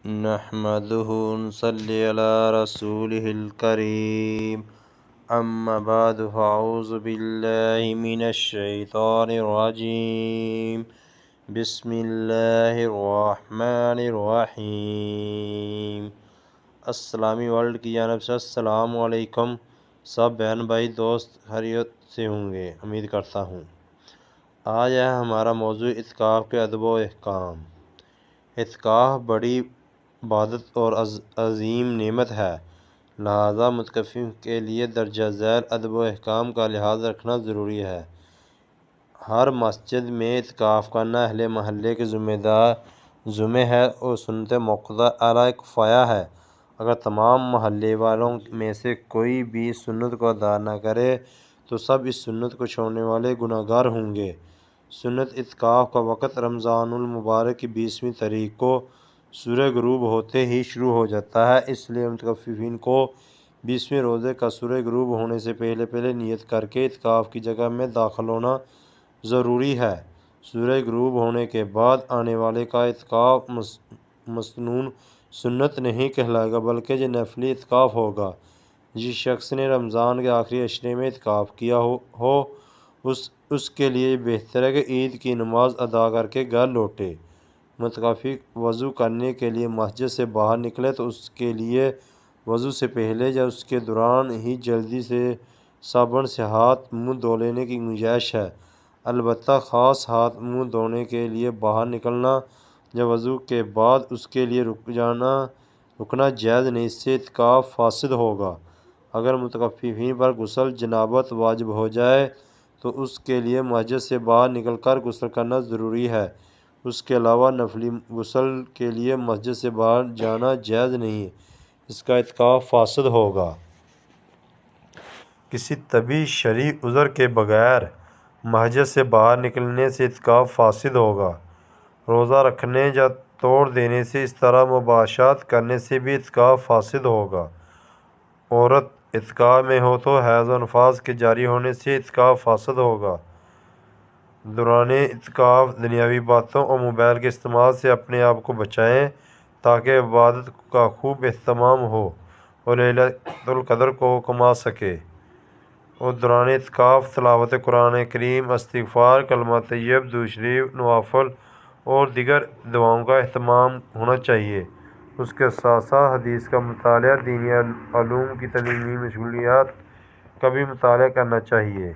نحمده ونصلي على رسوله الكريم أما بعد فأعوذ بالله من الشيطان الرجيم بسم الله الرحمن الرحیم۔ اسلامی ورلڈ کی جانب سے السلام علیکم۔ سب بہن بھائی دوست خیریت سے ہوں گے امید کرتا ہوں۔ آج ہے ہمارا موضوع اعتکاف کے ادب و احکام۔ اعتکاف بڑی عبادت اور عظیم نعمت ہے، لہذا متکفین کے لیے درجہ ذیل ادب و احکام کا لحاظ رکھنا ضروری ہے۔ ہر مسجد میں اعتکاف کرنا اہل محلے کے ذمہ ہے اور سنت موقوتہ اعلی کفایہ ہے۔ اگر تمام محلے والوں میں سے کوئی بھی سنت کو ادا نہ کرے تو سب اس سنت کو چھوڑنے والے گناہ گار ہوں گے۔ سنت اعتکاف کا وقت رمضان المبارک کی 20ویں تاریخ کو سورج غروب ہوتے ہی شروع ہو جاتا ہے، اس لیے متکفین کو 20ویں روزے کا سورج غروب ہونے سے پہلے نیت کر کے اعتکاف کی جگہ میں داخل ہونا ضروری ہے۔ سورج غروب ہونے کے بعد آنے والے کا اعتکاف مسنون سنت نہیں کہلائے گا بلکہ یہ نفلی اعتکاف ہوگا۔ جس شخص نے رمضان کے آخری عشرے میں اعتکاف کیا ہو اس کے لیے بہتر ہے کہ عید کی نماز ادا کر کے گھر لوٹے۔ متکفی وضو کرنے کے لیے مسجد سے باہر نکلے تو اس کے لیے وضو سے پہلے یا اس کے دوران ہی جلدی سے صابن سے ہاتھ منہ دھو لینے کی گنجائش ہے، البتہ خاص ہاتھ منہ دھونے کے لیے باہر نکلنا یا وضو کے بعد اس کے لیے رکنا جائز نہیں، اس سے اعتکاف فاسد ہوگا۔ اگر متکفین پر غسل جنابت واجب ہو جائے تو اس کے لیے مسجد سے باہر نکل کر غسل کرنا ضروری ہے، اس کے علاوہ نفلی غسل کے لیے مسجد سے باہر جانا جائز نہیں، اس کا اعتکاف فاسد ہوگا۔ کسی طبی شرعی عذر کے بغیر مسجد سے باہر نکلنے سے اعتکاف فاسد ہوگا۔ روزہ رکھنے یا توڑ دینے سے اس طرح مباشرت کرنے سے بھی اعتکاف فاسد ہوگا۔ عورت اعتکاف میں ہو تو حیض و نفاس کے جاری ہونے سے اعتکاف فاسد ہوگا۔ دوران اعتکاف دنیاوی باتوں اور موبائل کے استعمال سے اپنے آپ کو بچائیں تاکہ عبادت کا خوب اہتمام ہو اور لیلۃ القدر کو کما سکیں۔ اور دوران اعتکاف تلاوت قرآن کریم، استغفار، کلمہ طیب، درود شریف، نوافل اور دیگر دعاؤں کا اہتمام ہونا چاہیے۔ اس کے ساتھ ساتھ حدیث کا مطالعہ، دینی علوم کی تعلیمی مشغولیات کا بھی مطالعہ کرنا چاہیے۔